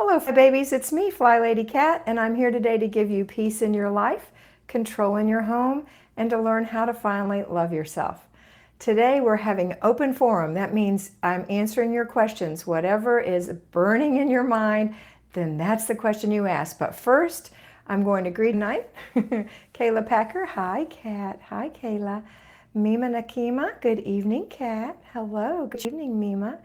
Hello, babies. It's me, Flylady Kat, and I'm here today to give you peace in your life, control in your home, and to learn how to finally love yourself. Today, we're having open forum. That means I'm answering your questions. Whatever is burning in your mind, then that's the question you ask. But first, I'm going to greet tonight. Kayla Packer. Hi, Kat. Hi, Kayla. Mima Nakima. Good evening, Kat. Hello. Good evening, Mima.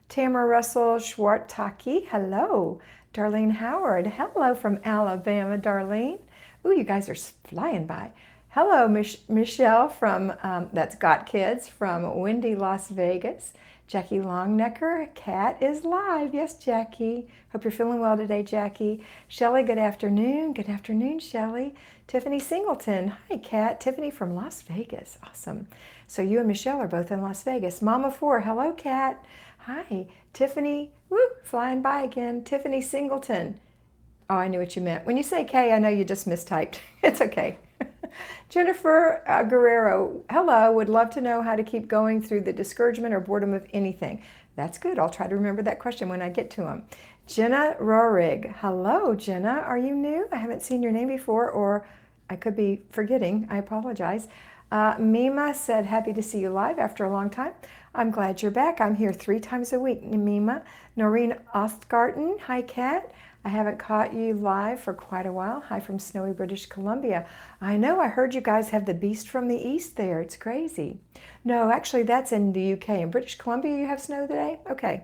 Tamara Russell Schwartaki, hello. Darlene Howard, hello from Alabama, Darlene. Ooh, you guys are flying by. Hello, Michelle from, that's Got Kids, from Windy, Las Vegas. Jackie Longnecker, Kat is live. Yes, Jackie. Hope you're feeling well today, Jackie. Shelley, good afternoon. Good afternoon, Shelley. Tiffany Singleton. Hi, Kat. Tiffany from Las Vegas. Awesome. So you and Michelle are both in Las Vegas. Mama 4, hello, Kat. Hi, Tiffany, woo, flying by again. Tiffany Singleton. Oh, I knew what you meant. When you say K, I know you just mistyped. It's okay. Jennifer Guerrero, hello, would love to know how to keep going through the discouragement or boredom of anything. That's good. I'll try to remember that question when I get to them. Jenna Rorig, hello, Jenna. Are you new? I haven't seen your name before, or I could be forgetting. I apologize. Mima said, happy to see you live after a long time. I'm glad you're back. I'm here 3 times a week, Mima. Noreen Ostgarten, hi, Kat. I haven't caught you live for quite a while. Hi from snowy British Columbia. I know, I heard you guys have the beast from the east there. It's crazy. No, actually, that's in the UK. In British Columbia, you have snow today? Okay.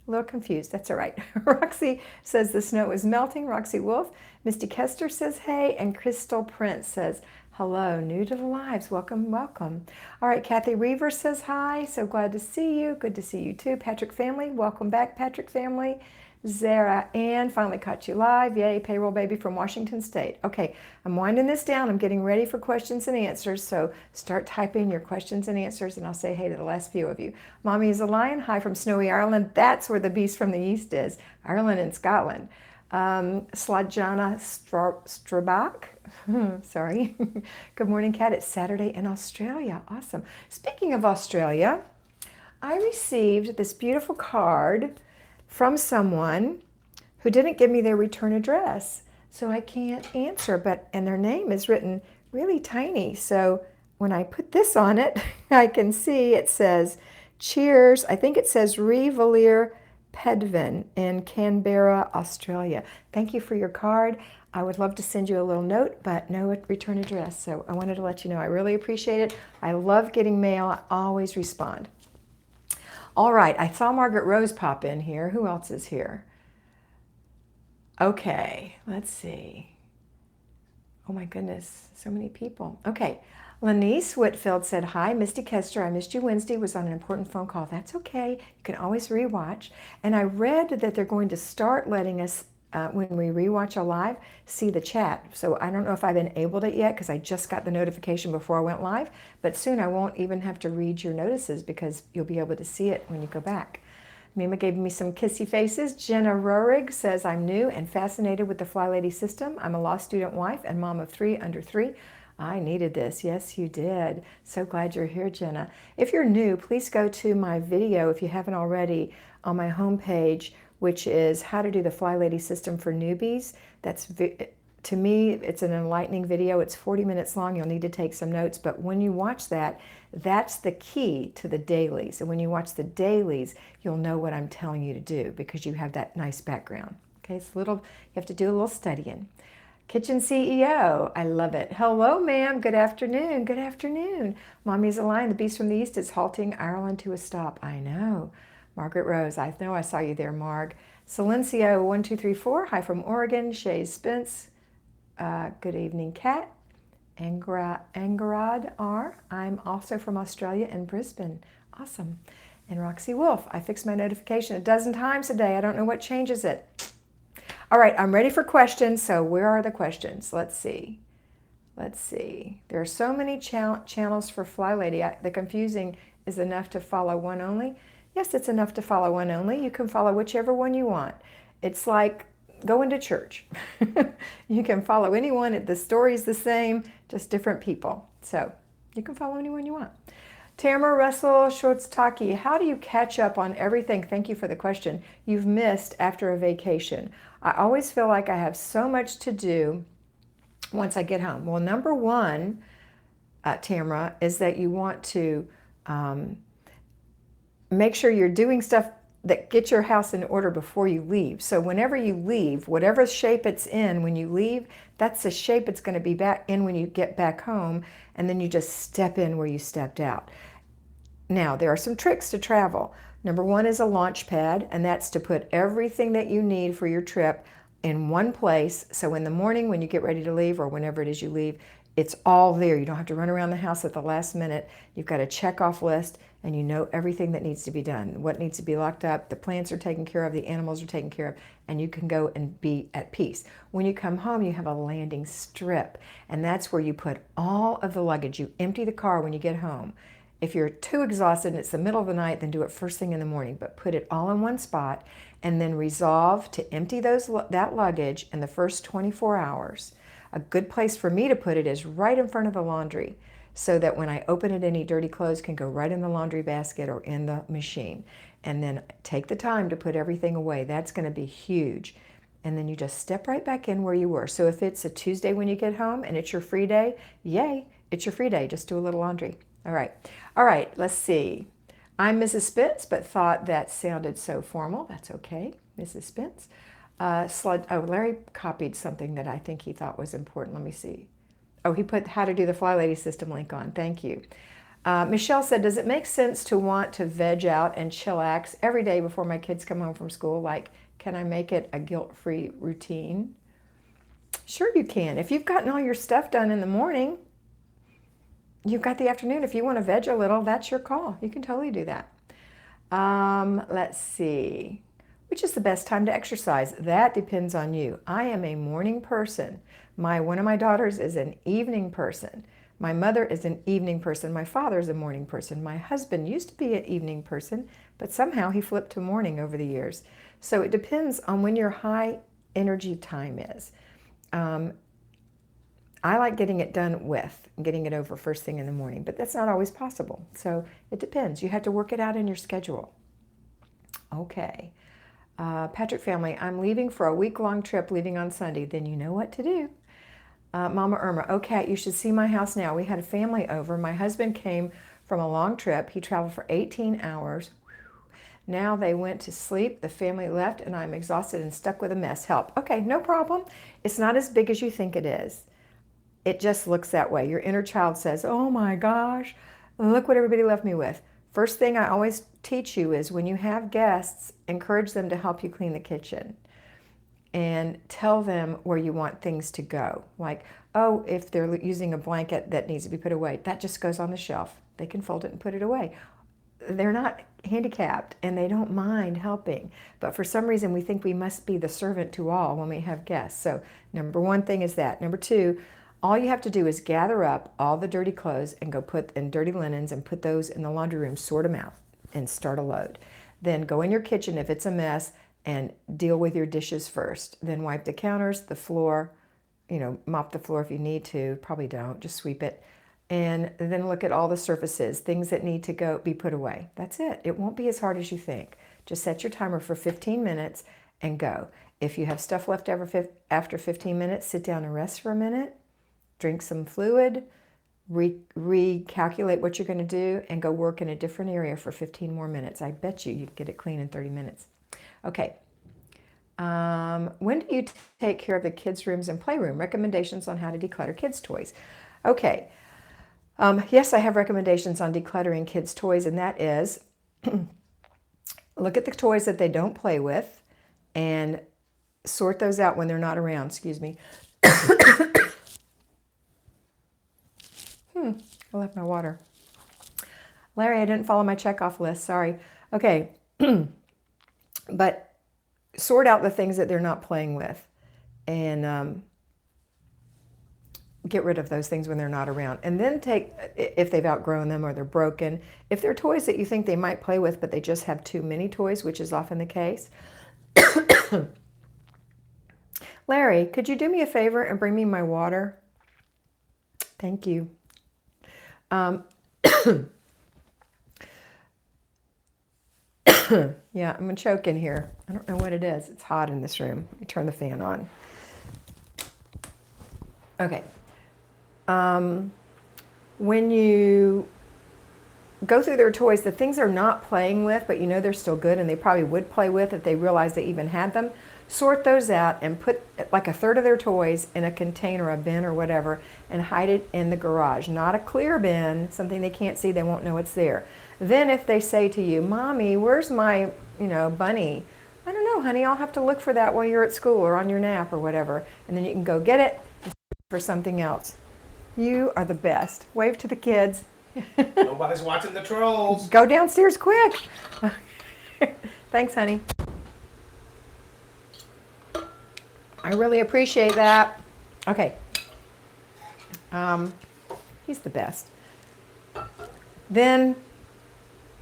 A little confused. That's all right. Roxy says the snow is melting. Roxy Wolf. Misty Kester says hey. And Crystal Prince says hello. New to the lives. Welcome, welcome. All right. Kathy Reaver says hi. So glad to see you. Good to see you too. Patrick Family. Welcome back, Patrick Family. Zara Ann, finally caught you live. Yay, payroll baby from Washington State. Okay, I'm winding this down. I'm getting ready for questions and answers. So start typing your questions and answers, and I'll say hey to the last few of you. Mommy is a lion. Hi from snowy Ireland. That's where the beast from the east is. Ireland and Scotland. Slajana Strabach. Sorry. Good morning, Kat. It's Saturday in Australia. Awesome. Speaking of Australia, I received this beautiful card from someone who didn't give me their return address. So I can't answer, and their name is written really tiny. So when I put this on it, I can see it says, cheers. I think it says Revalier Pedvin in Canberra, Australia. Thank you for your card. I would love to send you a little note, but no return address. So I wanted to let you know I really appreciate it. I love getting mail. I always respond. All right, I saw Margaret Rose pop in here. Who else is here? Okay, let's see. Oh my goodness, so many people. Okay, Lanice Whitfield said, hi, Misty Kester. I missed you Wednesday, was on an important phone call. That's okay, you can always rewatch. And I read that they're going to start letting us, when we rewatch a live, see the chat. So I don't know if I've enabled it yet because I just got the notification before I went live, but soon I won't even have to read your notices because you'll be able to see it when you go back. Mima gave me some kissy faces. Jenna Rorig says, I'm new and fascinated with the Flylady system. I'm a law student wife and mom of 3 under 3. I needed this. Yes, you did. So glad you're here, Jenna. If you're new, please go to my video, if you haven't already, on my homepage, which is how to do the Flylady system for newbies. That's, to me, it's an enlightening video. It's 40 minutes long. You'll need to take some notes. But when you watch that, that's the key to the dailies. And when you watch the dailies, you'll know what I'm telling you to do because you have that nice background. Okay, it's a little, you have to do a little studying. Kitchen CEO, I love it. Hello, ma'am. Good afternoon. Good afternoon. Mommy's a lion. The beast from the east is halting Ireland to a stop. I know. Margaret Rose, I know I saw you there, Marg. Silencio 1234, hi from Oregon. Shay Spence, good evening, Kat. Angarad R, I'm also from Australia and Brisbane. Awesome. And Roxy Wolf, I fixed my notification 12 times today. I don't know what changes it. All right, I'm ready for questions. So where are the questions? Let's see. Let's see. There are so many channels for Flylady. The confusing is enough to follow one only. Yes, it's enough to follow one only. You can follow whichever one you want. It's like going to church. You can follow anyone. The story's the same, just different people. So you can follow anyone you want. Tamara Russell Schwartz-Taki, how do you catch up on everything? Thank you for the question. You've missed after a vacation. I always feel like I have so much to do once I get home. Well, number one, Tamara, is that you want to make sure you're doing stuff that get your house in order before you leave. So whenever you leave, whatever shape it's in when you leave, that's the shape it's going to be back in when you get back home, and then you just step in where you stepped out. Now, there are some tricks to travel. Number one is a launch pad, and that's to put everything that you need for your trip in one place. So in the morning when you get ready to leave, or whenever it is you leave, it's all there. You don't have to run around the house at the last minute. You've got a check-off list, and you know everything that needs to be done, what needs to be locked up, the plants are taken care of, the animals are taken care of, and you can go and be at peace. When you come home, you have a landing strip, and that's where you put all of the luggage. You empty the car when you get home. If you're too exhausted and it's the middle of the night, then do it first thing in the morning, but put it all in one spot, and then resolve to empty that luggage in the first 24 hours. A good place for me to put it is right in front of the laundry, so that when I open it, any dirty clothes can go right in the laundry basket or in the machine. And then take the time to put everything away. That's going to be huge. And then you just step right back in where you were. So if it's a Tuesday when you get home and it's your free day, yay, it's your free day. Just do a little laundry. All right, let's see. I'm Mrs. Spence, but thought that sounded so formal. That's okay, Mrs. Spence. Larry copied something that I think he thought was important. Let me see. Oh, he put how to do the Flylady system link on. Thank you. Michelle said, does it make sense to want to veg out and chillax every day before my kids come home from school? Like, can I make it a guilt-free routine? Sure you can. If you've gotten all your stuff done in the morning, you've got the afternoon. If you want to veg a little, that's your call. You can totally do that. Let's see. Which is the best time to exercise? That depends on you. I am a morning person. One of my daughters is an evening person. My mother is an evening person. My father is a morning person. My husband used to be an evening person, but somehow he flipped to morning over the years. So it depends on when your high energy time is. I like getting it getting it over first thing in the morning, but that's not always possible. So it depends. You have to work it out in your schedule. Okay. Patrick family, I'm leaving for a week-long trip, leaving on Sunday. Then you know what to do. Mama Irma, okay, you should see my house now. We had a family over. My husband came from a long trip. He traveled for 18 hours. Now they went to sleep. The family left, and I'm exhausted and stuck with a mess. Help. Okay, no problem. It's not as big as you think it is. It just looks that way. Your inner child says, oh my gosh, look what everybody left me with. First thing I always teach you is when you have guests, encourage them to help you clean the kitchen. And tell them where you want things to go. Like, oh, if they're using a blanket that needs to be put away, that just goes on the shelf. They can fold it and put it away. They're not handicapped and they don't mind helping. But for some reason, we think we must be the servant to all when we have guests. So number one thing is that. Number two, all you have to do is gather up all the dirty clothes and go put in dirty linens and put those in the laundry room, sort them out and start a load. Then go in your kitchen if it's a mess and deal with your dishes first. Then wipe the counters, the floor, mop the floor if you need to. Probably don't, just sweep it. And then look at all the surfaces, things that need to be put away. That's it. It won't be as hard as you think. Just set your timer for 15 minutes and go. If you have stuff left over after 15 minutes, sit down and rest for a minute, drink some fluid, recalculate what you're going to do, and go work in a different area for 15 more minutes. I bet you can get it clean in 30 minutes. Okay. When do you take care of the kids' rooms and playroom? Recommendations on how to declutter kids' toys. Okay. Yes, I have recommendations on decluttering kids' toys, and that is look at the toys that they don't play with and sort those out when they're not around. Excuse me. I left my water. Larry, I didn't follow my checkoff list. Sorry. Okay. But sort out the things that they're not playing with and get rid of those things when they're not around. And then if they've outgrown them or they're broken, if they're toys that you think they might play with, but they just have too many toys, which is often the case. Larry, could you do me a favor and bring me my water? Thank you. Yeah, I'm gonna choke in here. I don't know what it is. It's hot in this room. Let me turn the fan on. Okay. When you go through their toys, the things they're not playing with, but you know they're still good and they probably would play with if they realized they even had them, sort those out and put like a third of their toys in a container, a bin or whatever, and hide it in the garage. Not a clear bin, something they can't see, they won't know it's there. Then if they say to you, Mommy, where's my, bunny? I don't know, honey, I'll have to look for that while you're at school or on your nap or whatever. And then you can go get it for something else. You are the best. Wave to the kids. Nobody's watching the trolls. Go downstairs quick. Thanks, honey. I really appreciate that. Okay. He's the best. Then,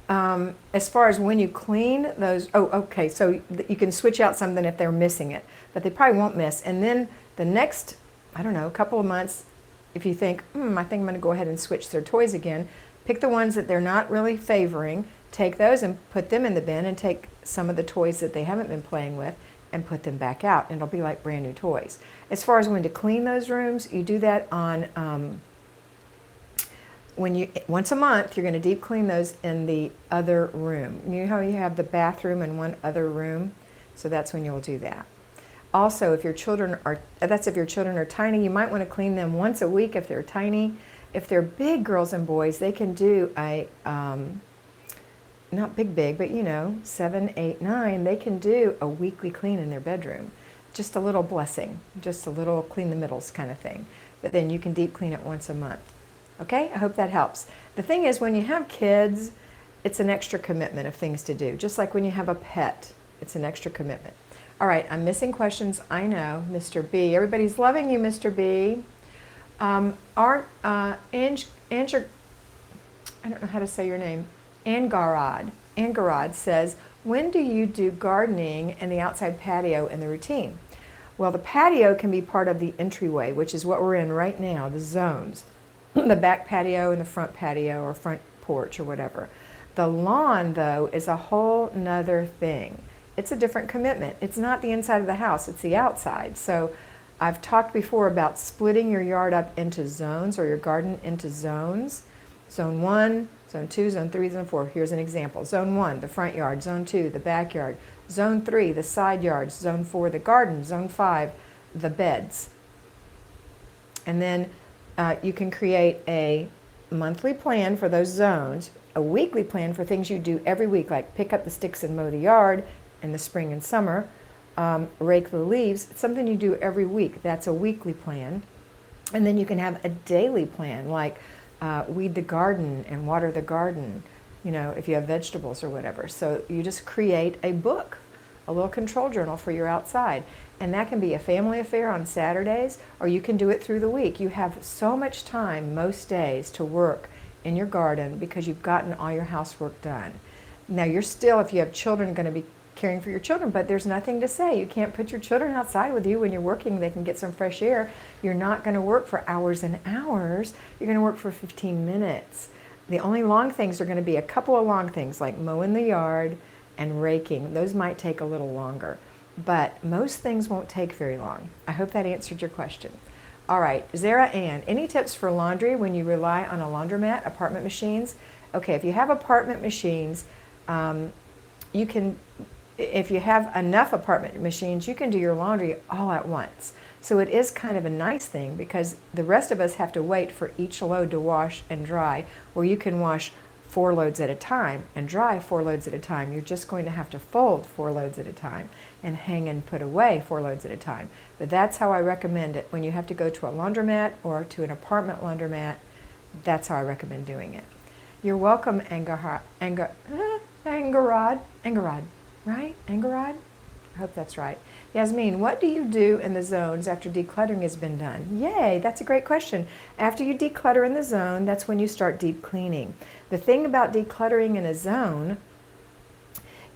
as far as when you clean those, okay, so you can switch out something if they're missing it, but they probably won't miss. And then the next, I don't know, couple of months, if you think, I think I'm going to go ahead and switch their toys again, pick the ones that they're not really favoring, take those and put them in the bin, and take some of the toys that they haven't been playing with and put them back out, and it'll be like brand new toys. As far as when to clean those rooms, you do that on, once a month, you're going to deep clean those in the other room. You know how you have the bathroom and one other room? So that's when you'll do that. Also, if your children are tiny, you might want to clean them once a week if they're tiny. If they're big girls and boys, they can do a, not big, but 7, 8, 9, they can do a weekly clean in their bedroom. Just a little blessing, just a little clean the middles kind of thing. But then you can deep clean it once a month. Okay, I hope that helps. The thing is, when you have kids, it's an extra commitment of things to do. Just like when you have a pet, it's an extra commitment. All right, I'm missing questions, I know, Mr. B. Everybody's loving you, Mr. B. I don't know how to say your name, Angarad says, when do you do gardening and the outside patio in the routine? Well, the patio can be part of the entryway, which is what we're in right now, the zones. The back patio and the front patio or front porch or whatever. The lawn, though, is a whole nother thing. It's a different commitment. It's not the inside of the house, it's the outside. So I've talked before about splitting your yard up into zones, or your garden into zones. Zone 1, Zone 2, Zone 3, Zone 4. Here's an example. Zone 1, the front yard. Zone 2, the backyard. Zone 3, the side yards. Zone 4, the garden. Zone 5, the beds. And then you can create a monthly plan for those zones, a weekly plan for things you do every week, like pick up the sticks and mow the yard in the spring and summer, rake the leaves. It's something you do every week. That's a weekly plan. And then you can have a daily plan, like weed the garden and water the garden, if you have vegetables or whatever. So you just create a book, a little control journal for your outside. And that can be a family affair on Saturdays, or you can do it through the week. You have so much time most days to work in your garden because you've gotten all your housework done. Now you're still, if you have children, going to be caring for your children, but there's nothing to say. You can't put your children outside with you when you're working. They can get some fresh air. You're not going to work for hours and hours. You're going to work for 15 minutes. The only long things are going to be a couple of long things like mowing the yard and raking. Those might take a little longer, but most things won't take very long. I hope that answered your question. All right, Zara Ann, any tips for laundry when you rely on a laundromat, apartment machines? Okay, if you have apartment machines, you can, if you have enough apartment machines, you can do your laundry all at once. So it is kind of a nice thing because the rest of us have to wait for each load to wash and dry, where you can wash 4 loads at a time and dry 4 loads at a time. You're just going to have to fold 4 loads at a time and hang and put away 4 loads at a time. But that's how I recommend it. When you have to go to a laundromat or to an apartment laundromat, that's how I recommend doing it. You're welcome, Angarad, right? Angarad? I hope that's right. Yasmin, what do you do in the zones after decluttering has been done? Yay, that's a great question. After you declutter in the zone, that's when you start deep cleaning. The thing about decluttering in a zone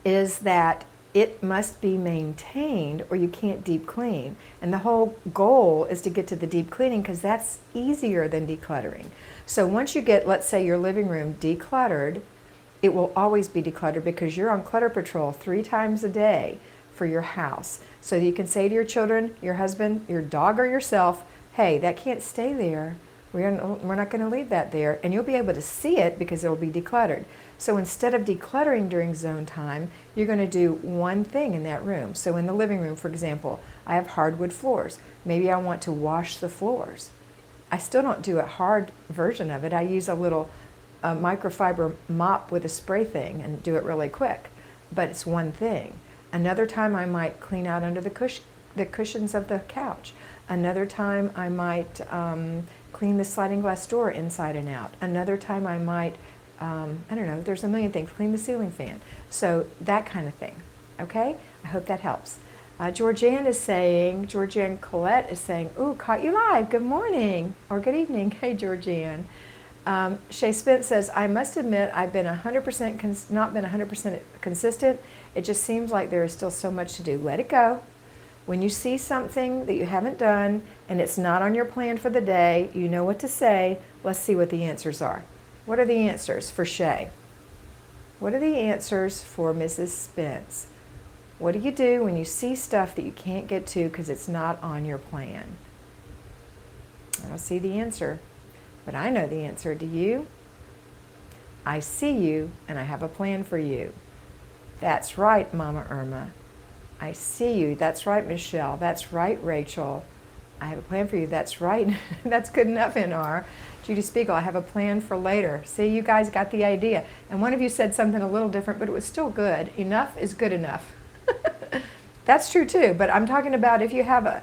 is that it must be maintained or you can't deep clean. And the whole goal is to get to the deep cleaning because that's easier than decluttering. So once you get, let's say, your living room decluttered, it will always be decluttered because you're on clutter patrol 3 times a day for your house. So you can say to your children, your husband, your dog, or yourself, hey, that can't stay there. We're not going to leave that there. And you'll be able to see it because it will be decluttered. So instead of decluttering during zone time, you're going to do one thing in that room. So in the living room, for example, I have hardwood floors. Maybe I want to wash the floors. I still don't do a hard version of it. I use a little microfiber mop with a spray thing and do it really quick. But it's one thing. Another time I might clean out under the cushions of the couch. Another time I might clean the sliding glass door inside and out. Another time I might, I don't know, there's a million things, clean the ceiling fan. So that kind of thing, okay? I hope that helps. Georgianne Colette is saying, ooh, caught you live, good morning, or good evening. Hey, Georgianne. Shay Spence says, I must admit I've been not been 100% consistent. It just seems like there is still so much to do. Let it go. When you see something that you haven't done and it's not on your plan for the day, you know what to say. Let's see what the answers are. What are the answers for Shay? What are the answers for Mrs. Spence? What do you do when you see stuff that you can't get to because it's not on your plan? I don't see the answer, but I know the answer. Do you? I see you and I have a plan for you. That's right, Mama Irma. I see you. That's right, Michelle. That's right, Rachel. I have a plan for you. That's right. That's good enough, NR. Judy Spiegel, I have a plan for later. See, you guys got the idea. And one of you said something a little different, but it was still good. Enough is good enough. That's true too, but I'm talking about if you have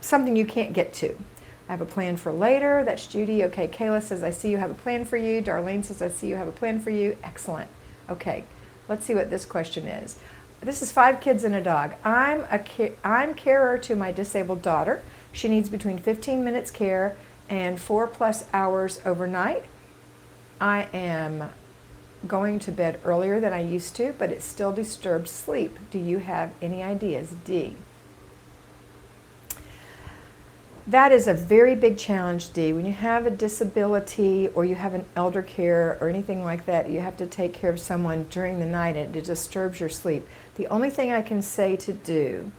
something you can't get to. I have a plan for later. That's Judy. Okay, Kayla says, I see you have a plan for you. Darlene says, I see you have a plan for you. Excellent. Okay, let's see what this question is. This is 5 kids and a dog. I'm carer to my disabled daughter. She needs between 15 minutes care and 4+ hours overnight. I am going to bed earlier than I used to, but it still disturbs sleep. Do you have any ideas? D. That is a very big challenge, D. When you have a disability or you have an elder care or anything like that, you have to take care of someone during the night and it disturbs your sleep. The only thing I can say to do,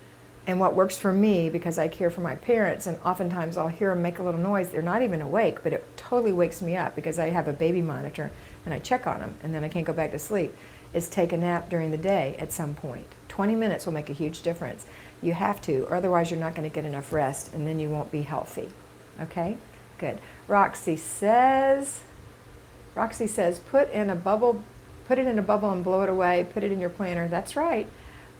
and what works for me because I care for my parents, and oftentimes I'll hear them make a little noise. They're not even awake, but it totally wakes me up because I have a baby monitor and I check on them and then I can't go back to sleep, is take a nap during the day at some point. 20 minutes will make a huge difference. You have to, or otherwise you're not going to get enough rest and then you won't be healthy. Okay? Good. Roxy says, put it in a bubble and blow it away. Put it in your planner. That's right.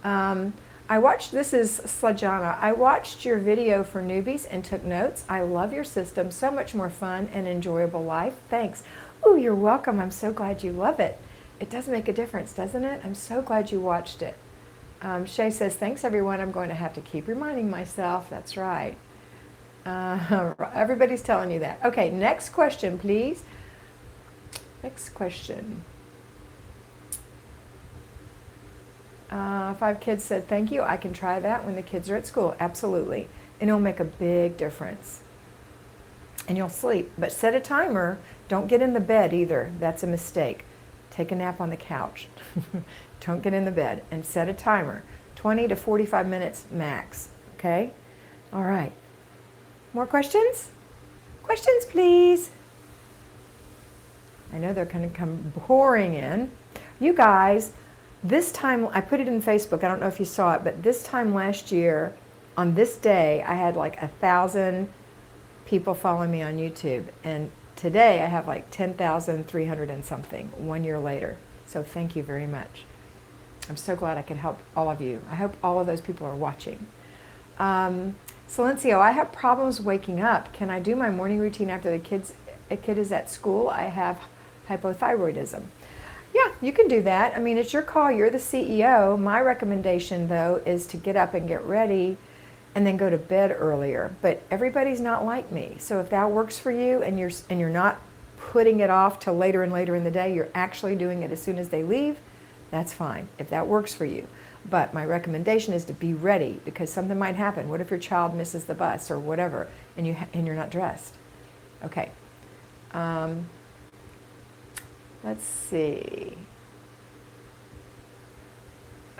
This is Slajana. I watched your video for newbies and took notes. I love your system. So much more fun and enjoyable life. Thanks. Oh, you're welcome. I'm so glad you love it. It does make a difference, doesn't it? I'm so glad you watched it. Shay says, thanks everyone. I'm going to have to keep reminding myself. That's right. Everybody's telling you that. Okay, next question, please. Next question. 5 kids said, thank you. I can try that when the kids are at school. Absolutely. And it'll make a big difference. And you'll sleep. But set a timer. Don't get in the bed either. That's a mistake. Take a nap on the couch. Don't get in the bed. And set a timer. 20 to 45 minutes max. Okay? All right. More questions? Questions, please. I know they're going to come pouring in. You guys, this time, I put it in Facebook. I don't know if you saw it, but this time last year, on this day, I had like 1,000 people following me on YouTube. And today, I have like 10,300 and something, 1 year later. So thank you very much. I'm so glad I could help all of you. I hope all of those people are watching. Silencio, I have problems waking up. Can I do my morning routine after a kid is at school? I have hypothyroidism. Yeah, you can do that. I mean, it's your call. You're the CEO. My recommendation, though, is to get up and get ready and then go to bed earlier. But everybody's not like me. So if that works for you and you're not putting it off till later and later in the day, you're actually doing it as soon as they leave, that's fine, if that works for you. But my recommendation is to be ready because something might happen. What if your child misses the bus or whatever and you're not dressed? Okay. Let's see.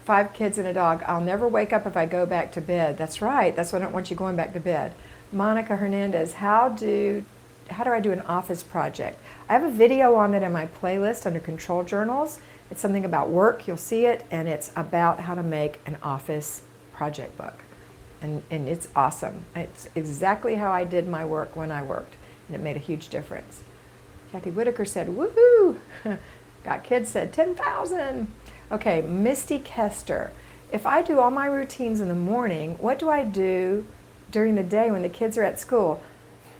5 kids and a dog. I'll never wake up if I go back to bed. That's right. That's why I don't want you going back to bed. Monica Hernandez, how do I do an office project? I have a video on it in my playlist under Control Journals. It's something about work. You'll see it, and it's about how to make an office project book. And it's awesome. It's exactly how I did my work when I worked, and it made a huge difference. Kathy Whitaker said, woohoo! Got Kids said 10,000. Okay, Misty Kester. If I do all my routines in the morning, what do I do during the day when the kids are at school?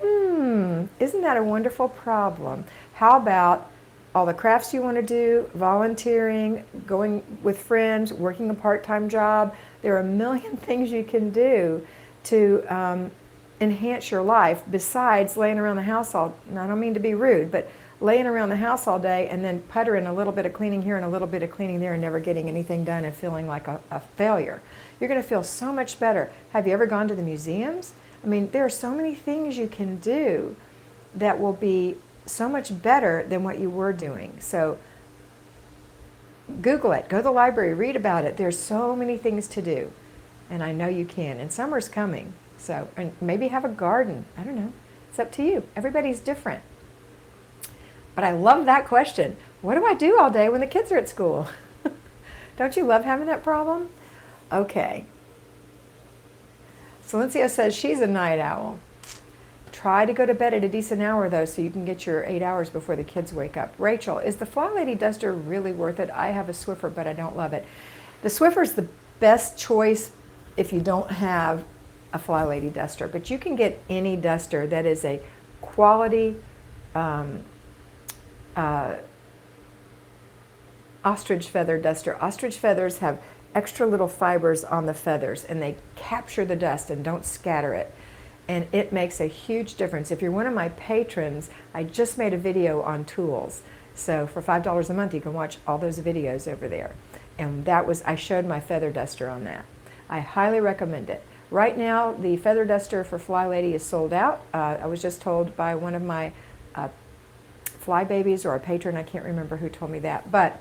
Isn't that a wonderful problem? How about all the crafts you want to do, volunteering, going with friends, working a part-time job? There are a million things you can do to enhance your life besides laying around the house all, and I don't mean to be rude, but laying around the house all day and then puttering a little bit of cleaning here and a little bit of cleaning there and never getting anything done and feeling like a failure. You're going to feel so much better. Have you ever gone to the museums? I mean, there are so many things you can do that will be so much better than what you were doing. So Google it, go to the library, read about it. There's so many things to do, and I know you can. And summer's coming, so and maybe have a garden. I don't know. It's up to you. Everybody's different. But I love that question. What do I do all day when the kids are at school? Don't you love having that problem? Okay. Silencio says she's a night owl. Try to go to bed at a decent hour, though, so you can get your 8 hours before the kids wake up. Rachel, is the Flylady duster really worth it? I have a Swiffer, but I don't love it. The Swiffer's the best choice if you don't have a Flylady duster, but you can get any duster that is a quality ostrich feather duster. Ostrich feathers have extra little fibers on the feathers, and they capture the dust and don't scatter it. And it makes a huge difference. If you're one of my patrons, I just made a video on tools. So for $5 a month, you can watch all those videos over there. And that was, I showed my feather duster on that. I highly recommend it. Right now, the feather duster for Flylady is sold out. I was just told by one of my fly babies or a patron, I can't remember who told me that, but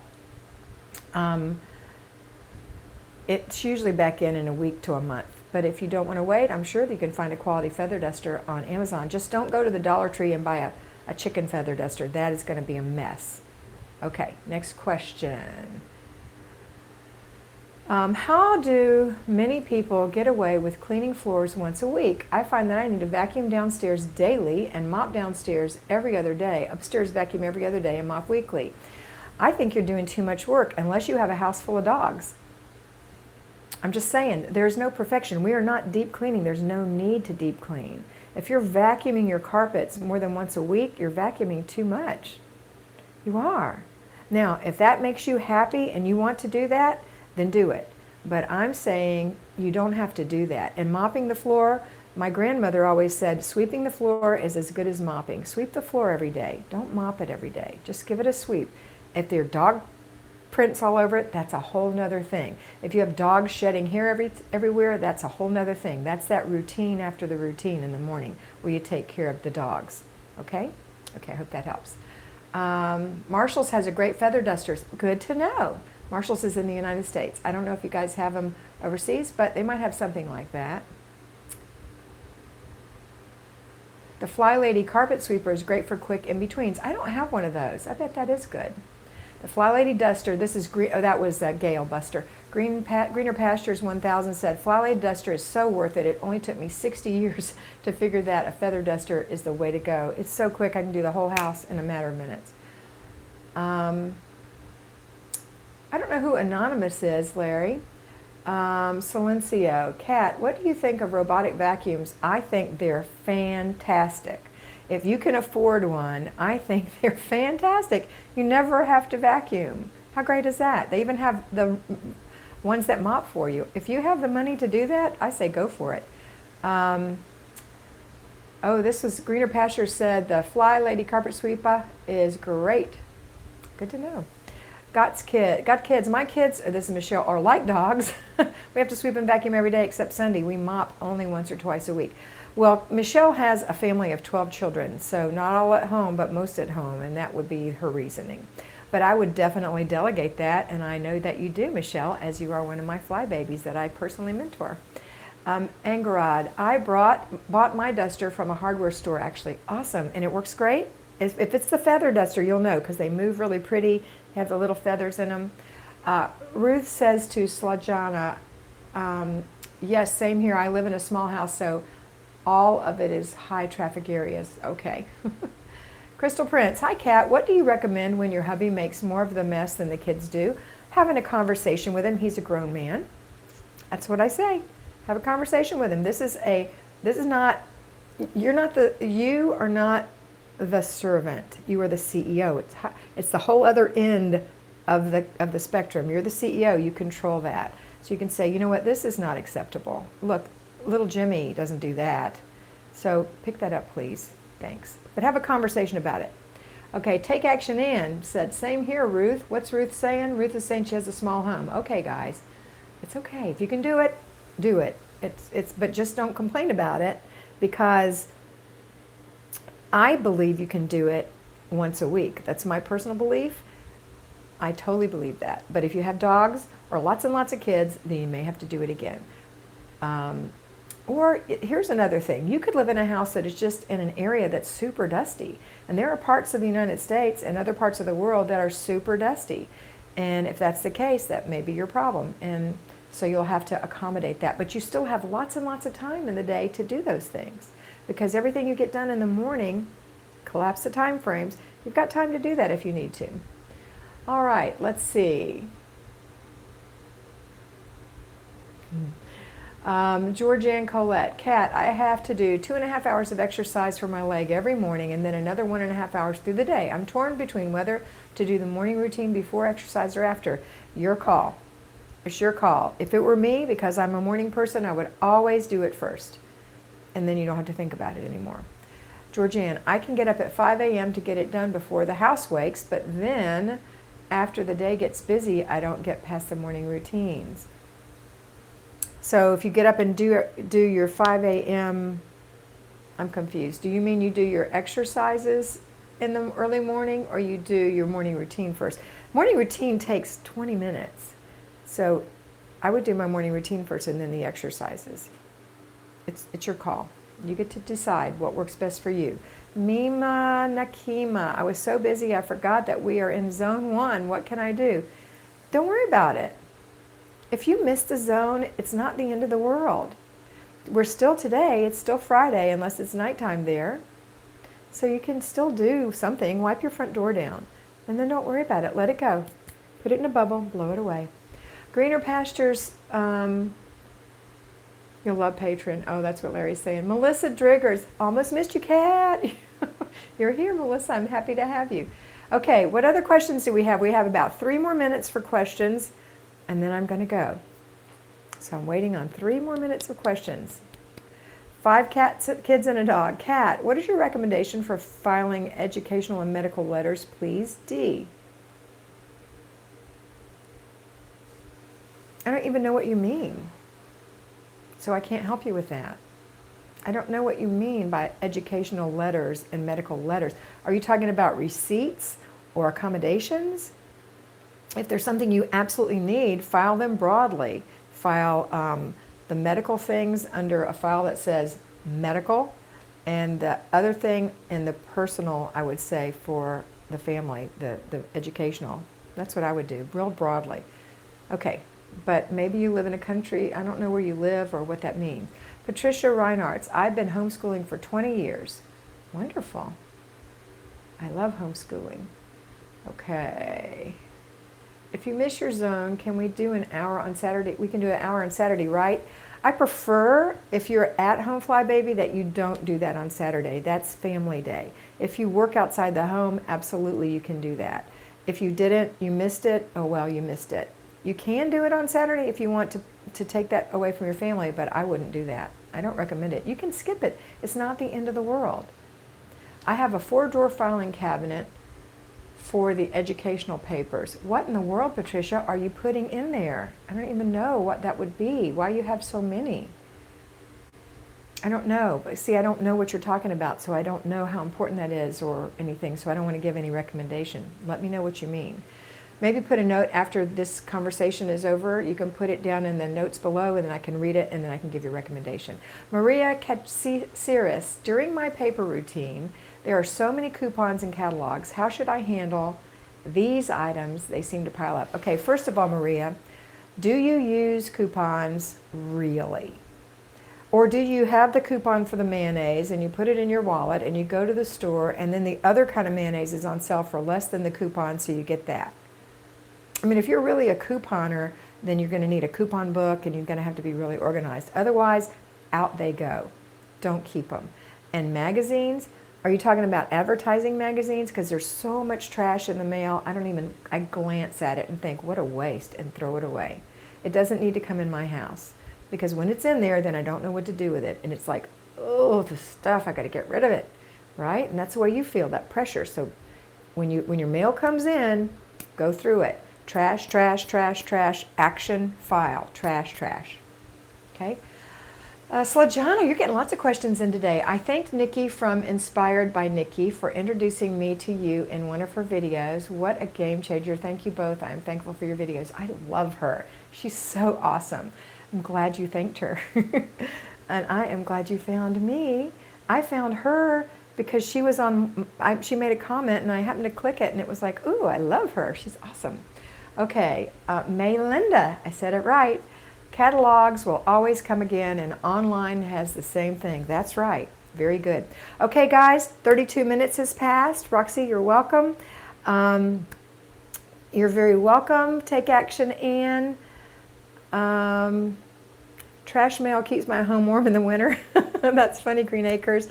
it's usually back in a week to a month. But if you don't want to wait, I'm sure that you can find a quality feather duster on Amazon. Just don't go to the Dollar Tree and buy a chicken feather duster. That is going to be a mess. Okay, next question. How do many people get away with cleaning floors once a week? I find that I need to vacuum downstairs daily and mop downstairs every other day. Upstairs, vacuum every other day and mop weekly. I think you're doing too much work unless you have a house full of dogs. I'm just saying, there's no perfection. We are not deep cleaning. There's no need to deep clean. If you're vacuuming your carpets more than once a week, you're vacuuming too much. You are. Now, if that makes you happy and you want to do that, then do it. But I'm saying you don't have to do that. And mopping the floor, my grandmother always said, sweeping the floor is as good as mopping. Sweep the floor every day. Don't mop it every day. Just give it a sweep. If there are dog prints all over it, that's a whole nother thing. If you have dogs shedding hair everywhere, that's a whole nother thing. That's that routine after the routine in the morning where you take care of the dogs. Okay? Okay, I hope that helps. Marshall's has a great feather duster. Good to know. Marshall's is in the United States. I don't know if you guys have them overseas, but they might have something like that. The Flylady carpet sweeper is great for quick in-betweens. I don't have one of those. I bet that is good. The Flylady duster, this is green, oh, that was Gail Buster. Greener Pastures 1000 said, Flylady duster is so worth it. It only took me 60 years to figure that a feather duster is the way to go. It's so quick, I can do the whole house in a matter of minutes. I don't know who Anonymous is, Larry. Silencio. Kat, what do you think of robotic vacuums? I think they're fantastic. If you can afford one, I think they're fantastic. You never have to vacuum. How great is that? They even have the ones that mop for you. If you have the money to do that, I say go for it. Oh, this was Greener Pastures said the Flylady carpet sweeper is great. Good to know. Got kids. My kids, this is Michelle, are like dogs. We have to sweep and vacuum every day except Sunday. We mop only once or twice a week. Well, Michelle has a family of 12 children, so not all at home, but most at home, and that would be her reasoning. But I would definitely delegate that, and I know that you do, Michelle, as you are one of my fly babies that I personally mentor. Angarad, I bought my duster from a hardware store, actually. Awesome, and it works great. If it's the feather duster, you'll know, because they move really pretty. They have the little feathers in them. Ruth says to Slajana, yes, same here. I live in a small house, so all of it is high traffic areas. Okay. Crystal Prince, hi Kat. What do you recommend when your hubby makes more of the mess than the kids do? Having a conversation with him. He's a grown man. That's what I say. Have a conversation with him. This is not, you are not the servant. You are the CEO. It's the whole other end of the spectrum. You're the CEO. You control that. So you can say, you know what, this is not acceptable. Look, little Jimmy doesn't do that. So pick that up, please. Thanks. But have a conversation about it. Okay, take action in. Said, same here, Ruth. What's Ruth saying? Ruth is saying she has a small home. Okay, guys. It's okay. If you can do it, do it. But just don't complain about it, because I believe you can do it once a week. That's my personal belief. I totally believe that. But if you have dogs or lots and lots of kids, then you may have to do it again. Here's another thing. You could live in a house that is just in an area that's super dusty. And there are parts of the United States and other parts of the world that are super dusty. And if that's the case, that may be your problem. And so you'll have to accommodate that. But you still have lots and lots of time in the day to do those things. Because everything you get done in the morning, collapse the time frames, you've got time to do that if you need to. All right, let's see. Georgianne Colette, Kat, I have to do 2.5 hours of exercise for my leg every morning and then another 1.5 hours through the day. I'm torn between whether to do the morning routine before exercise or after. Your call. It's your call. If it were me, because I'm a morning person, I would always do it first. And then you don't have to think about it anymore. Georgianne, I can get up at 5 a.m. to get it done before the house wakes, but then after the day gets busy, I don't get past the morning routines. So if you get up and do your 5 a.m., I'm confused. Do you mean you do your exercises in the early morning, or you do your morning routine first? Morning routine takes 20 minutes. So I would do my morning routine first and then the exercises. It's your call. You get to decide what works best for you. Mima Nakima, I was so busy I forgot that we are in zone 1. What can I do? Don't worry about it. If you missed the zone, it's not the end of the world. We're still today, it's still Friday, unless it's nighttime there. So you can still do something. Wipe your front door down. And then don't worry about it. Let it go. Put it in a bubble, blow it away. Greener pastures, you'll love Patron. Oh, that's what Larry's saying. Melissa Driggers, almost missed you, Kat. You're here, Melissa. I'm happy to have you. Okay, what other questions do we have? We have about 3 more minutes for questions, and then I'm going to go. So I'm waiting on 3 more minutes of questions. 5 kids and a dog. Kat, what is your recommendation for filing educational and medical letters, please? D. I don't even know what you mean. So I can't help you with that. I don't know what you mean by educational letters and medical letters. Are you talking about receipts or accommodations? If there's something you absolutely need, file them broadly. File the medical things under a file that says medical, and the other thing in the personal, I would say, for the family, the educational. That's what I would do, real broadly. Okay. But maybe you live in a country, I don't know where you live or what that means. Patricia Reinhardt, I've been homeschooling for 20 years. Wonderful. I love homeschooling. Okay. If you miss your zone, can we do an hour on Saturday? We can do an hour on Saturday, right? I prefer, if you're at home, Flybaby, that you don't do that on Saturday. That's family day. If you work outside the home, absolutely you can do that. If you didn't, you missed it, oh well, you missed it. You can do it on Saturday if you want to take that away from your family, but I wouldn't do that. I don't recommend it. You can skip it. It's not the end of the world. I have a 4-drawer filing cabinet for the educational papers. What in the world, Patricia, are you putting in there? I don't even know what that would be. Why you have so many? I don't know. But see, I don't know what you're talking about, so I don't know how important that is or anything, so I don't want to give any recommendation. Let me know what you mean. Maybe put a note after this conversation is over. You can put it down in the notes below, and then I can read it, and then I can give you a recommendation. Maria Katsiris, during my paper routine, there are so many coupons and catalogs. How should I handle these items? They seem to pile up. Okay, first of all, Maria, do you use coupons really? Or do you have the coupon for the mayonnaise and you put it in your wallet and you go to the store and then the other kind of mayonnaise is on sale for less than the coupon, so you get that? I mean, if you're really a couponer, then you're going to need a coupon book and you're going to have to be really organized. Otherwise, out they go. Don't keep them. And magazines, are you talking about advertising magazines? Because there's so much trash in the mail, I glance at it and think, what a waste, and throw it away. It doesn't need to come in my house. Because when it's in there, then I don't know what to do with it. And it's like, oh, the stuff, I got to get rid of it, right? And that's the way you feel, that pressure. So when your mail comes in, go through it. Trash, trash, trash, trash, action, file, trash, trash. Okay? Slajana, you're getting lots of questions in today. I thanked Nikki from Inspired by Nikki for introducing me to you in one of her videos. What a game changer. Thank you both. I am thankful for your videos. I love her. She's so awesome. I'm glad you thanked her. And I am glad you found me. I found her because she was on, she made a comment and I happened to click it and it was like, ooh, I love her. She's awesome. Okay, Maylinda, I said it right. Catalogs will always come again, and online has the same thing. That's right. Very good. Okay, guys, 32 minutes has passed. Roxy, you're welcome. You're very welcome. Take action, Ann. Trash mail keeps my home warm in the winter. That's funny, Green Acres.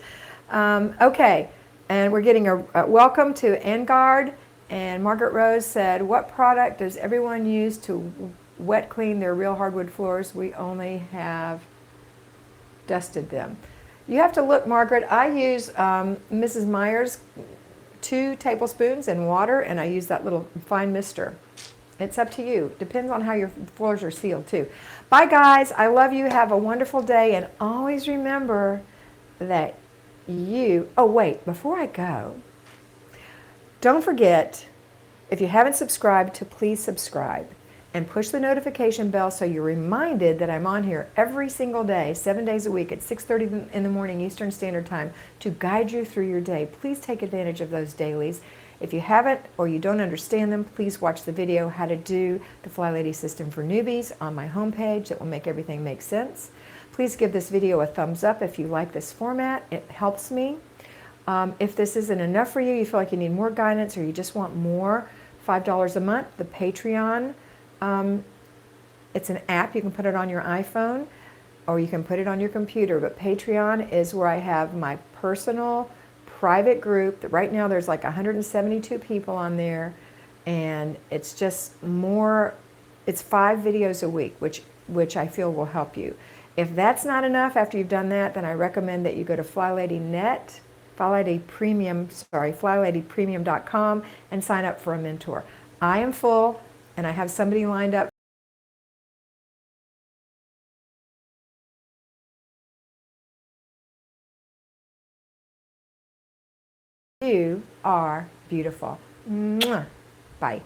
Okay, and we're getting a welcome to Angard. And Margaret Rose said, what product does everyone use to wet clean their real hardwood floors? We only have dusted them. You have to look, Margaret. I use Mrs. Meyer's 2 tablespoons in water, and I use that little fine mister. It's up to you. Depends on how your floors are sealed, too. Bye, guys. I love you. Have a wonderful day. And always remember that oh, wait, before I go, don't forget, if you haven't subscribed, to please subscribe and push the notification bell so you're reminded that I'm on here every single day, 7 days a week at 6:30 in the morning Eastern Standard Time to guide you through your day. Please take advantage of those dailies. If you haven't or you don't understand them, please watch the video, How to Do the Flylady System for Newbies, on my homepage. It will make everything make sense. Please give this video a thumbs up if you like this format. It helps me. If this isn't enough for you, you feel like you need more guidance or you just want more, $5 a month, the Patreon. It's an app. You can put it on your iPhone or you can put it on your computer. But Patreon is where I have my personal private group. Right now there's like 172 people on there. And it's just more, it's 5 videos a week, which I feel will help you. If that's not enough after you've done that, then I recommend that you go to FlyladyPremium.com and sign up for a mentor. I am full and I have somebody lined up. You are beautiful. Mwah. Bye.